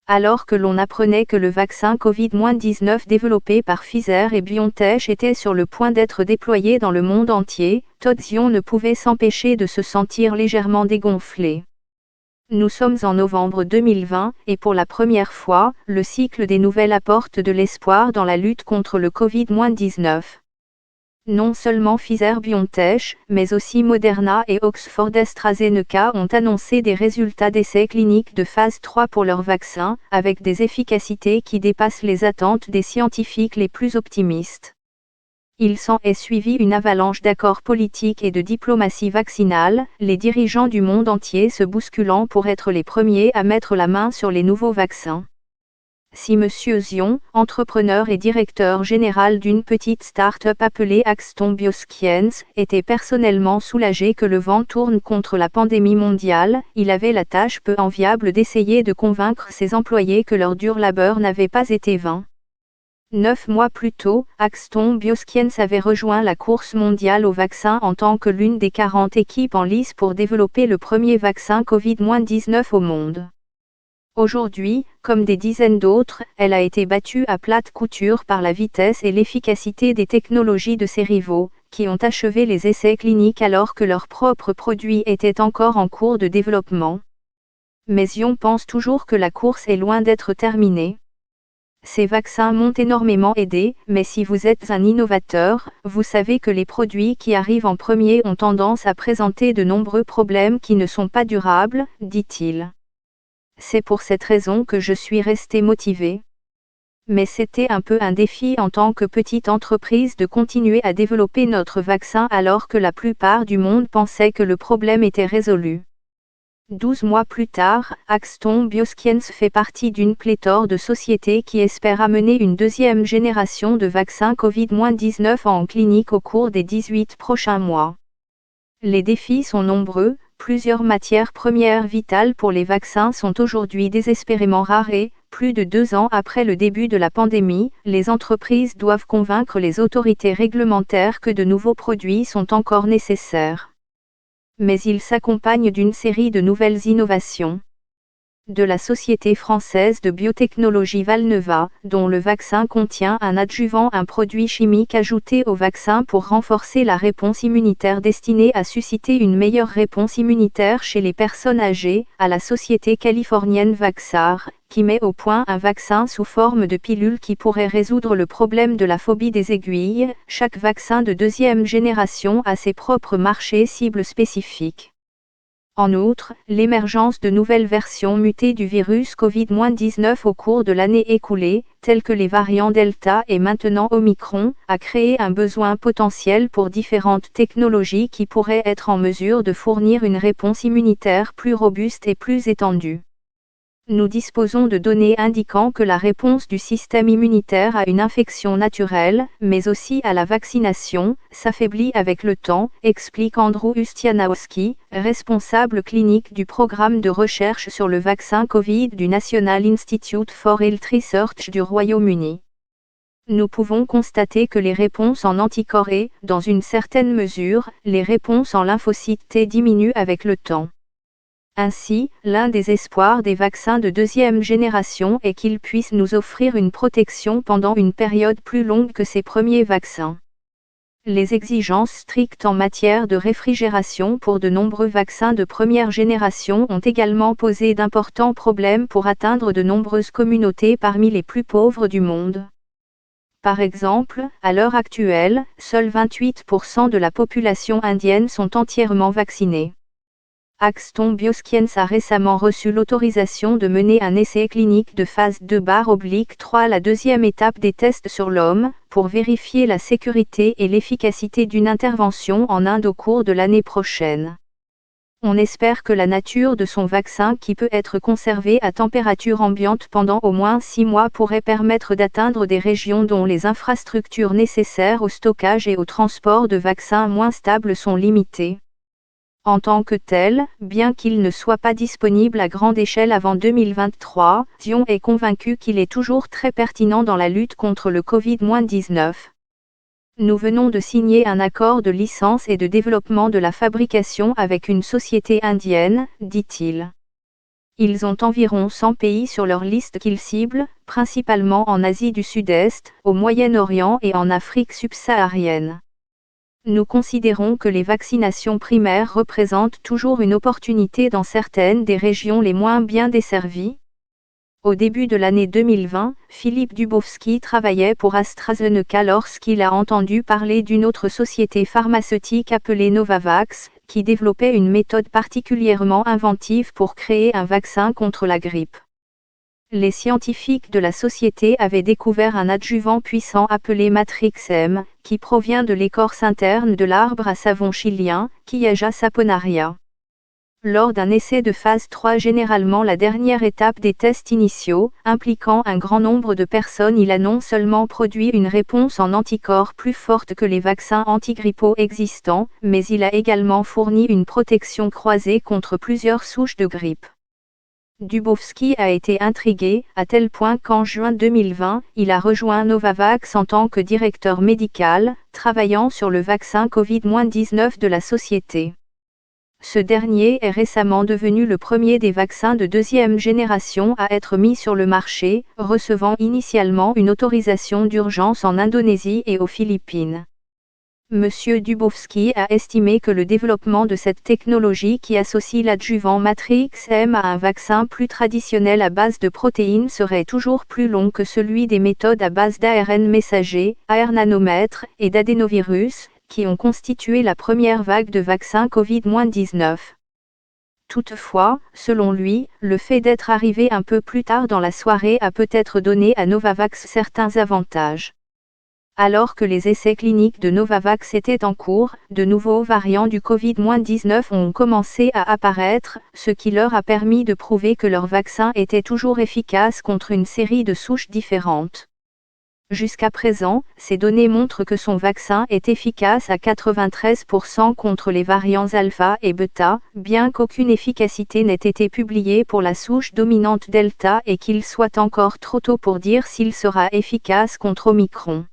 Alors que l'on apprenait que le vaccin Covid-19 développé par Pfizer et BioNTech était sur le point d'être déployé dans le monde entier, Todd Zion ne pouvait s'empêcher de se sentir légèrement dégonflé. Nous sommes en novembre 2020, et pour la première fois, le cycle des nouvelles apporte de l'espoir dans la lutte contre le Covid-19. Non seulement Pfizer-BioNTech, mais aussi Moderna et Oxford-AstraZeneca ont annoncé des résultats d'essais cliniques de phase 3 pour leurs vaccins, avec des efficacités qui dépassent les attentes des scientifiques les plus optimistes. Il s'en est suivi une avalanche d'accords politiques et de diplomatie vaccinale, les dirigeants du monde entier se bousculant pour être les premiers à mettre la main sur les nouveaux vaccins. Si M. Zion, entrepreneur et directeur général d'une petite start-up appelée Axton Bioscience, était personnellement soulagé que le vent tourne contre la pandémie mondiale, il avait la tâche peu enviable d'essayer de convaincre ses employés que leur dur labeur n'avait pas été vain. 9 mois plus tôt, Axton Bioscience avait rejoint la course mondiale au vaccin en tant que l'une des 40 équipes en lice pour développer le premier vaccin Covid-19 au monde. Aujourd'hui, comme des dizaines d'autres, elle a été battue à plate couture par la vitesse et l'efficacité des technologies de ses rivaux, qui ont achevé les essais cliniques alors que leurs propres produits étaient encore en cours de développement. Mais Zion pense toujours que la course est loin d'être terminée. Ces vaccins m'ont énormément aidé, mais si vous êtes un innovateur, vous savez que les produits qui arrivent en premier ont tendance à présenter de nombreux problèmes qui ne sont pas durables, dit-il. C'est pour cette raison que je suis resté motivé. Mais c'était un peu un défi en tant que petite entreprise de continuer à développer notre vaccin alors que la plupart du monde pensait que le problème était résolu. 12 mois plus tard, Axton Bioscience fait partie d'une pléthore de sociétés qui espèrent amener une deuxième génération de vaccins Covid-19 en clinique au cours des 18 prochains mois. Les défis sont nombreux. Plusieurs matières premières vitales pour les vaccins sont aujourd'hui désespérément rares et, plus de 2 ans après le début de la pandémie, les entreprises doivent convaincre les autorités réglementaires que de nouveaux produits sont encore nécessaires. Mais ils s'accompagnent d'une série de nouvelles innovations. De la société française de biotechnologie Valneva, dont le vaccin contient un adjuvant, un produit chimique ajouté au vaccin pour renforcer la réponse immunitaire destinée à susciter une meilleure réponse immunitaire chez les personnes âgées, à la société californienne Vaxart, qui met au point un vaccin sous forme de pilule qui pourrait résoudre le problème de la phobie des aiguilles. Chaque vaccin de deuxième génération a ses propres marchés cibles spécifiques. En outre, l'émergence de nouvelles versions mutées du virus Covid-19 au cours de l'année écoulée, telles que les variants Delta et maintenant Omicron, a créé un besoin potentiel pour différentes technologies qui pourraient être en mesure de fournir une réponse immunitaire plus robuste et plus étendue. Nous disposons de données indiquant que la réponse du système immunitaire à une infection naturelle, mais aussi à la vaccination, s'affaiblit avec le temps, explique Andrew Ustianowski, responsable clinique du programme de recherche sur le vaccin Covid du National Institute for Health Research du Royaume-Uni. Nous pouvons constater que les réponses en anticorps et, dans une certaine mesure, les réponses en lymphocytes T diminuent avec le temps. Ainsi, l'un des espoirs des vaccins de deuxième génération est qu'ils puissent nous offrir une protection pendant une période plus longue que ces premiers vaccins. Les exigences strictes en matière de réfrigération pour de nombreux vaccins de première génération ont également posé d'importants problèmes pour atteindre de nombreuses communautés parmi les plus pauvres du monde. Par exemple, à l'heure actuelle, seuls 28% de la population indienne sont entièrement vaccinés. Axton Bioscience a récemment reçu l'autorisation de mener un essai clinique de phase 2/3, la deuxième étape des tests sur l'homme, pour vérifier la sécurité et l'efficacité d'une intervention en Inde au cours de l'année prochaine. On espère que la nature de son vaccin, qui peut être conservé à température ambiante pendant au moins 6 mois, pourrait permettre d'atteindre des régions dont les infrastructures nécessaires au stockage et au transport de vaccins moins stables sont limitées. En tant que tel, bien qu'il ne soit pas disponible à grande échelle avant 2023, Zion est convaincu qu'il est toujours très pertinent dans la lutte contre le Covid-19. Nous venons de signer un accord de licence et de développement de la fabrication avec une société indienne, dit-il. Ils ont environ 100 pays sur leur liste qu'ils ciblent, principalement en Asie du Sud-Est, au Moyen-Orient et en Afrique subsaharienne. Nous considérons que les vaccinations primaires représentent toujours une opportunité dans certaines des régions les moins bien desservies. Au début de l'année 2020, Philippe Dubovsky travaillait pour AstraZeneca lorsqu'il a entendu parler d'une autre société pharmaceutique appelée Novavax, qui développait une méthode particulièrement inventive pour créer un vaccin contre la grippe. Les scientifiques de la société avaient découvert un adjuvant puissant appelé Matrix M, qui provient de l'écorce interne de l'arbre à savon chilien, Quillia saponaria. Lors d'un essai de phase 3, généralement la dernière étape des tests initiaux, impliquant un grand nombre de personnes, il a non seulement produit une réponse en anticorps plus forte que les vaccins antigrippaux existants, mais il a également fourni une protection croisée contre plusieurs souches de grippe. Dubovsky a été intrigué, à tel point qu'en juin 2020, il a rejoint Novavax en tant que directeur médical, travaillant sur le vaccin Covid-19 de la société. Ce dernier est récemment devenu le premier des vaccins de deuxième génération à être mis sur le marché, recevant initialement une autorisation d'urgence en Indonésie et aux Philippines. Monsieur Dubovsky a estimé que le développement de cette technologie qui associe l'adjuvant Matrix M à un vaccin plus traditionnel à base de protéines serait toujours plus long que celui des méthodes à base d'ARN messager, AR nanomètres et d'adénovirus, qui ont constitué la première vague de vaccins Covid-19. Toutefois, selon lui, le fait d'être arrivé un peu plus tard dans la soirée a peut-être donné à Novavax certains avantages. Alors que les essais cliniques de Novavax étaient en cours, de nouveaux variants du Covid-19 ont commencé à apparaître, ce qui leur a permis de prouver que leur vaccin était toujours efficace contre une série de souches différentes. Jusqu'à présent, ces données montrent que son vaccin est efficace à 93% contre les variants alpha et bêta, bien qu'aucune efficacité n'ait été publiée pour la souche dominante delta et qu'il soit encore trop tôt pour dire s'il sera efficace contre Omicron.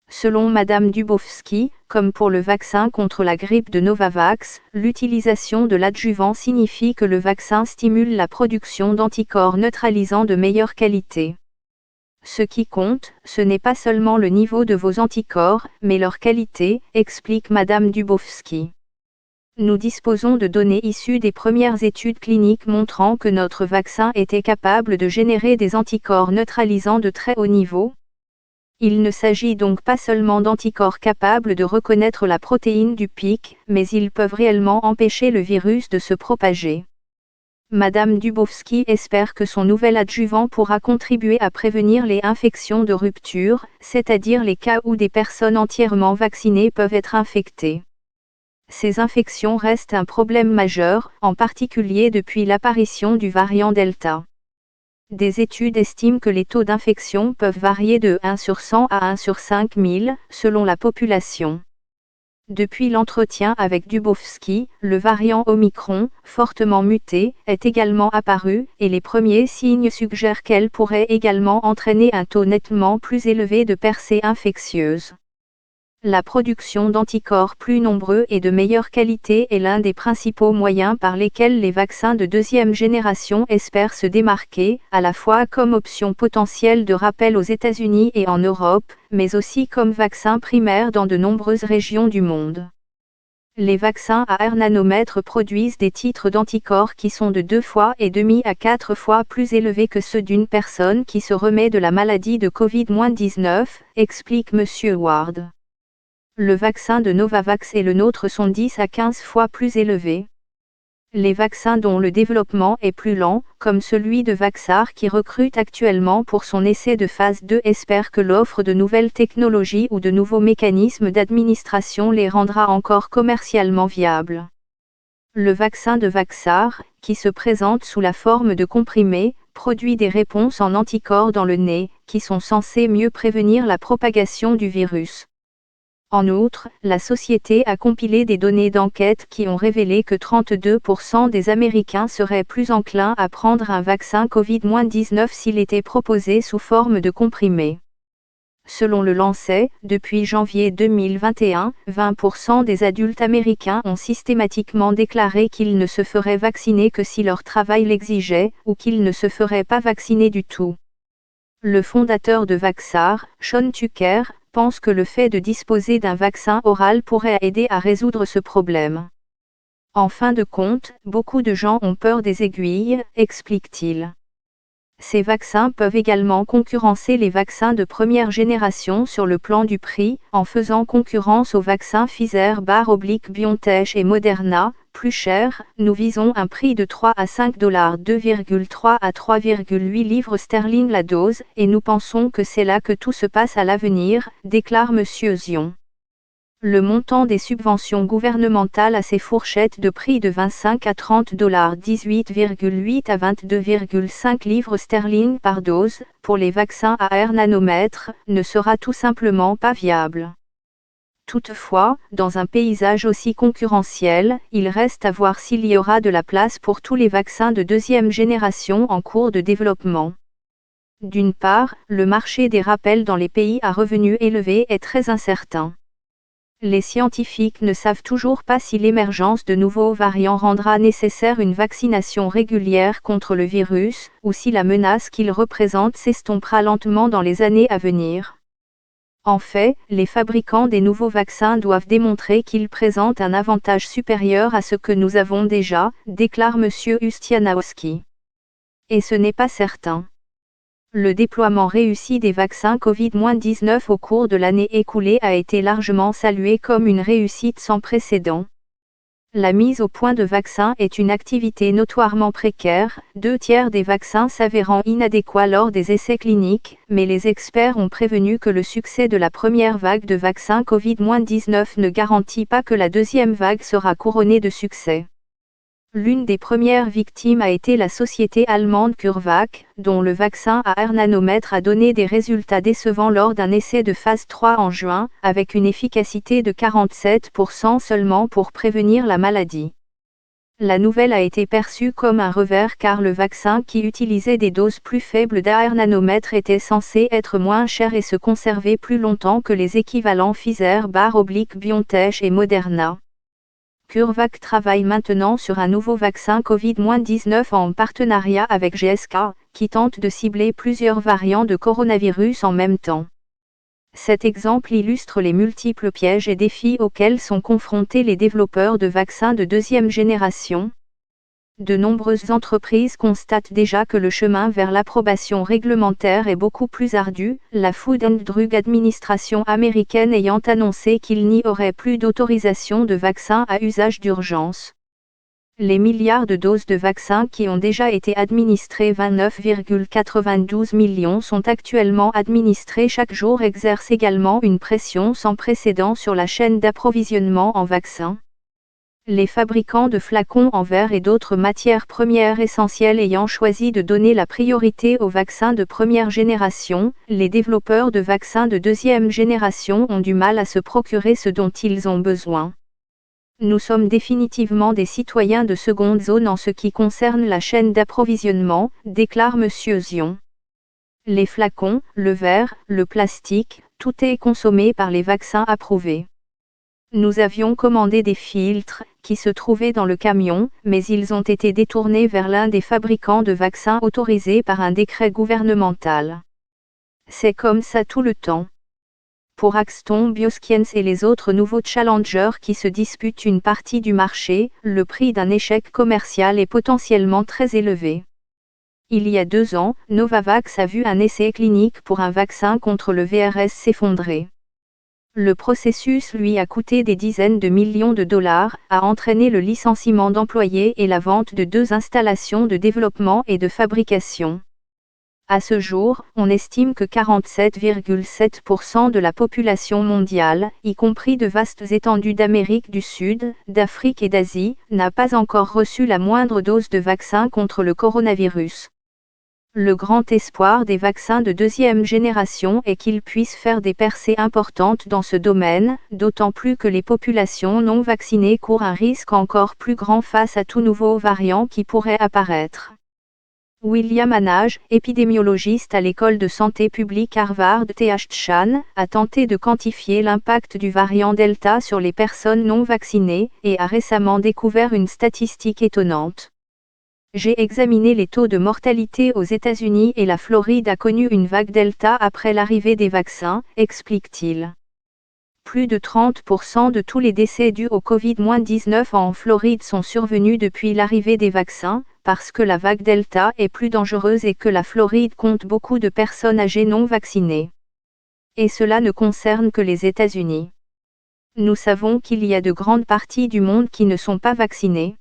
Selon Madame Dubovsky, comme pour le vaccin contre la grippe de Novavax, l'utilisation de l'adjuvant signifie que le vaccin stimule la production d'anticorps neutralisants de meilleure qualité. Ce qui compte, ce n'est pas seulement le niveau de vos anticorps, mais leur qualité, explique Madame Dubovsky. Nous disposons de données issues des premières études cliniques montrant que notre vaccin était capable de générer des anticorps neutralisants de très haut niveau. Il ne s'agit donc pas seulement d'anticorps capables de reconnaître la protéine du pic, mais ils peuvent réellement empêcher le virus de se propager. Madame Dubovsky espère que son nouvel adjuvant pourra contribuer à prévenir les infections de rupture, c'est-à-dire les cas où des personnes entièrement vaccinées peuvent être infectées. Ces infections restent un problème majeur, en particulier depuis l'apparition du variant Delta. Des études estiment que les taux d'infection peuvent varier de 1 sur 100 à 1 sur 5000, selon la population. Depuis l'entretien avec Dubovsky, le variant Omicron, fortement muté, est également apparu, et les premiers signes suggèrent qu'elle pourrait également entraîner un taux nettement plus élevé de percées infectieuses. La production d'anticorps plus nombreux et de meilleure qualité est l'un des principaux moyens par lesquels les vaccins de deuxième génération espèrent se démarquer, à la fois comme option potentielle de rappel aux États-Unis et en Europe, mais aussi comme vaccin primaire dans de nombreuses régions du monde. Les vaccins à AR nanomètres produisent des titres d'anticorps qui sont de 2,5 fois à 4 fois plus élevés que ceux d'une personne qui se remet de la maladie de Covid-19, explique M. Ward. Le vaccin de Novavax et le nôtre sont 10 à 15 fois plus élevés. Les vaccins dont le développement est plus lent, comme celui de Vaxart qui recrute actuellement pour son essai de phase 2, espèrent que l'offre de nouvelles technologies ou de nouveaux mécanismes d'administration les rendra encore commercialement viables. Le vaccin de Vaxart, qui se présente sous la forme de comprimés, produit des réponses en anticorps dans le nez, qui sont censés mieux prévenir la propagation du virus. En outre, la société a compilé des données d'enquête qui ont révélé que 32% des Américains seraient plus enclins à prendre un vaccin Covid-19 s'il était proposé sous forme de comprimé. Selon le Lancet, depuis janvier 2021, 20% des adultes américains ont systématiquement déclaré qu'ils ne se feraient vacciner que si leur travail l'exigeait, ou qu'ils ne se feraient pas vacciner du tout. Le fondateur de Vaxart, Sean Tucker, pense que le fait de disposer d'un vaccin oral pourrait aider à résoudre ce problème. En fin de compte, beaucoup de gens ont peur des aiguilles, explique-t-il. Ces vaccins peuvent également concurrencer les vaccins de première génération sur le plan du prix, en faisant concurrence aux vaccins Pfizer/BioNTech et Moderna, plus chers. Nous visons un prix de 3 à 5 $, 2,3 à 3,8 livres sterling la dose, et nous pensons que c'est là que tout se passe à l'avenir, déclare M. Zion. Le montant des subventions gouvernementales à ces fourchettes de prix de 25 à 30 $, 18,8 à 22,5 livres sterling par dose, pour les vaccins à R nanomètres, ne sera tout simplement pas viable. Toutefois, dans un paysage aussi concurrentiel, il reste à voir s'il y aura de la place pour tous les vaccins de deuxième génération en cours de développement. D'une part, le marché des rappels dans les pays à revenus élevés est très incertain. Les scientifiques ne savent toujours pas si l'émergence de nouveaux variants rendra nécessaire une vaccination régulière contre le virus, ou si la menace qu'il représente s'estompera lentement dans les années à venir. En fait, les fabricants des nouveaux vaccins doivent démontrer qu'ils présentent un avantage supérieur à ce que nous avons déjà, déclare M. Ustianowski. Et ce n'est pas certain. Le déploiement réussi des vaccins Covid-19 au cours de l'année écoulée a été largement salué comme une réussite sans précédent. La mise au point de vaccins est une activité notoirement précaire, 2/3 des vaccins s'avérant inadéquats lors des essais cliniques, mais les experts ont prévenu que le succès de la première vague de vaccins Covid-19 ne garantit pas que la deuxième vague sera couronnée de succès. L'une des premières victimes a été la société allemande CureVac, dont le vaccin à R nanomètres a donné des résultats décevants lors d'un essai de phase 3 en juin, avec une efficacité de 47% seulement pour prévenir la maladie. La nouvelle a été perçue comme un revers car le vaccin qui utilisait des doses plus faibles d'AR nanomètres était censé être moins cher et se conserver plus longtemps que les équivalents Pfizer/BioNTech et Moderna. CureVac travaille maintenant sur un nouveau vaccin Covid-19 en partenariat avec GSK, qui tente de cibler plusieurs variants de coronavirus en même temps. Cet exemple illustre les multiples pièges et défis auxquels sont confrontés les développeurs de vaccins de deuxième génération. De nombreuses entreprises constatent déjà que le chemin vers l'approbation réglementaire est beaucoup plus ardu, la Food and Drug Administration américaine ayant annoncé qu'il n'y aurait plus d'autorisation de vaccins à usage d'urgence. Les milliards de doses de vaccins qui ont déjà été administrées, 29,92 millions, sont actuellement administrées chaque jour, exercent également une pression sans précédent sur la chaîne d'approvisionnement en vaccins. Les fabricants de flacons en verre et d'autres matières premières essentielles ayant choisi de donner la priorité aux vaccins de première génération, les développeurs de vaccins de deuxième génération ont du mal à se procurer ce dont ils ont besoin. Nous sommes définitivement des citoyens de seconde zone en ce qui concerne la chaîne d'approvisionnement, déclare M. Zion. Les flacons, le verre, le plastique, tout est consommé par les vaccins approuvés. Nous avions commandé des filtres, qui se trouvaient dans le camion, mais ils ont été détournés vers l'un des fabricants de vaccins autorisés par un décret gouvernemental. C'est comme ça tout le temps. Pour Axton Bioscience et les autres nouveaux challengers qui se disputent une partie du marché, le prix d'un échec commercial est potentiellement très élevé. Il y a 2 ans, Novavax a vu un essai clinique pour un vaccin contre le VRS s'effondrer. Le processus lui a coûté des dizaines de millions de dollars, a entraîné le licenciement d'employés et la vente de 2 installations de développement et de fabrication. À ce jour, on estime que 47,7% de la population mondiale, y compris de vastes étendues d'Amérique du Sud, d'Afrique et d'Asie, n'a pas encore reçu la moindre dose de vaccin contre le coronavirus. Le grand espoir des vaccins de deuxième génération est qu'ils puissent faire des percées importantes dans ce domaine, d'autant plus que les populations non vaccinées courent un risque encore plus grand face à tout nouveau variant qui pourrait apparaître. William Hanage, épidémiologiste à l'école de santé publique Harvard Th Chan, a tenté de quantifier l'impact du variant Delta sur les personnes non vaccinées, et a récemment découvert une statistique étonnante. J'ai examiné les taux de mortalité aux États-Unis et la Floride a connu une vague Delta après l'arrivée des vaccins, explique-t-il. Plus de 30% de tous les décès dus au Covid-19 en Floride sont survenus depuis l'arrivée des vaccins, parce que la vague Delta est plus dangereuse et que la Floride compte beaucoup de personnes âgées non vaccinées. Et cela ne concerne que les États-Unis. Nous savons qu'il y a de grandes parties du monde qui ne sont pas vaccinées.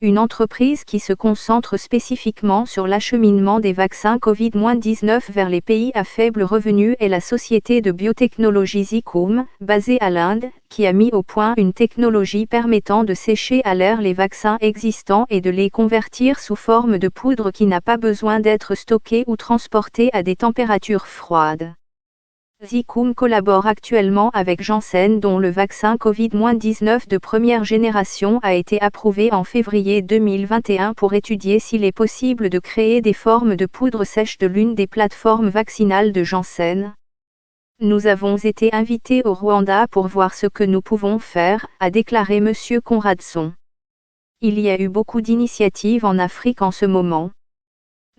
Une entreprise qui se concentre spécifiquement sur l'acheminement des vaccins Covid-19 vers les pays à faible revenu est la société de biotechnologie Zikun, basée à l'Inde, qui a mis au point une technologie permettant de sécher à l'air les vaccins existants et de les convertir sous forme de poudre qui n'a pas besoin d'être stockée ou transportée à des températures froides. Zikun collabore actuellement avec Janssen dont le vaccin Covid-19 de première génération a été approuvé en février 2021 pour étudier s'il est possible de créer des formes de poudre sèche de l'une des plateformes vaccinales de Janssen. Nous avons été invités au Rwanda pour voir ce que nous pouvons faire, a déclaré M. Conradson. Il y a eu beaucoup d'initiatives en Afrique en ce moment.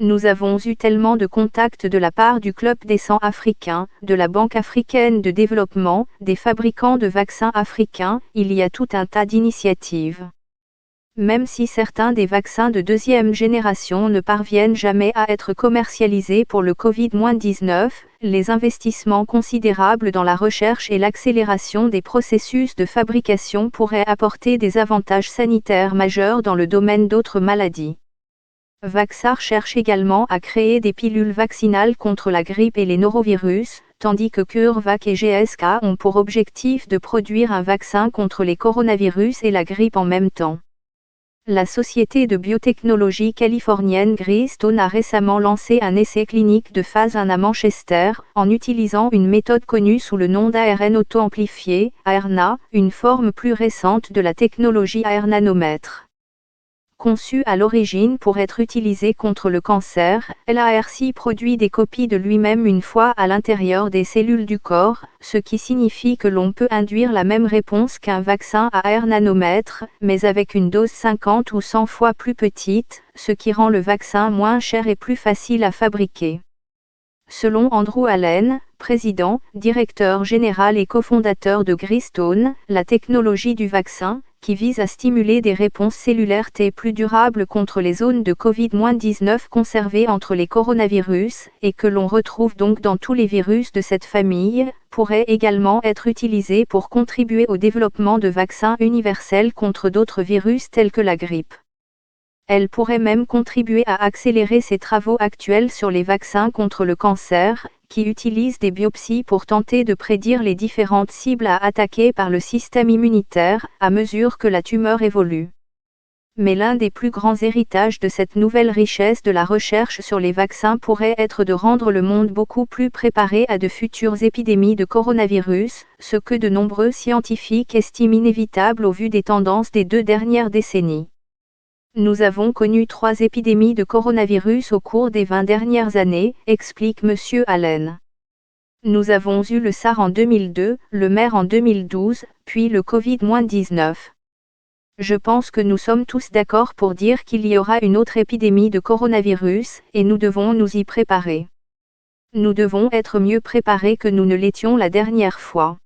Nous avons eu tellement de contacts de la part du Club des 100 africains, de la Banque africaine de développement, des fabricants de vaccins africains, il y a tout un tas d'initiatives. Même si certains des vaccins de deuxième génération ne parviennent jamais à être commercialisés pour le Covid-19, les investissements considérables dans la recherche et l'accélération des processus de fabrication pourraient apporter des avantages sanitaires majeurs dans le domaine d'autres maladies. Vaxart cherche également à créer des pilules vaccinales contre la grippe et les norovirus, tandis que CureVac et GSK ont pour objectif de produire un vaccin contre les coronavirus et la grippe en même temps. La société de biotechnologie californienne Greystone a récemment lancé un essai clinique de phase 1 à Manchester, en utilisant une méthode connue sous le nom d'ARN auto-amplifié, ARNA, une forme plus récente de la technologie AR-nanomètre. Conçu à l'origine pour être utilisé contre le cancer, l'ARC produit des copies de lui-même une fois à l'intérieur des cellules du corps, ce qui signifie que l'on peut induire la même réponse qu'un vaccin à AR nanomètre, mais avec une dose 50 ou 100 fois plus petite, ce qui rend le vaccin moins cher et plus facile à fabriquer. Selon Andrew Allen, président, directeur général et cofondateur de Greystone, la technologie du vaccin, qui vise à stimuler des réponses cellulaires T plus durables contre les zones de Covid-19 conservées entre les coronavirus, et que l'on retrouve donc dans tous les virus de cette famille, pourrait également être utilisée pour contribuer au développement de vaccins universels contre d'autres virus tels que la grippe. Elle pourrait même contribuer à accélérer ses travaux actuels sur les vaccins contre le cancer, qui utilisent des biopsies pour tenter de prédire les différentes cibles à attaquer par le système immunitaire, à mesure que la tumeur évolue. Mais l'un des plus grands héritages de cette nouvelle richesse de la recherche sur les vaccins pourrait être de rendre le monde beaucoup plus préparé à de futures épidémies de coronavirus, ce que de nombreux scientifiques estiment inévitable au vu des tendances des 2 dernières décennies. Nous avons connu 3 épidémies de coronavirus au cours des 20 dernières années, explique M. Allen. Nous avons eu le SARS en 2002, le MERS en 2012, puis le Covid-19. Je pense que nous sommes tous d'accord pour dire qu'il y aura une autre épidémie de coronavirus, et nous devons nous y préparer. Nous devons être mieux préparés que nous ne l'étions la dernière fois.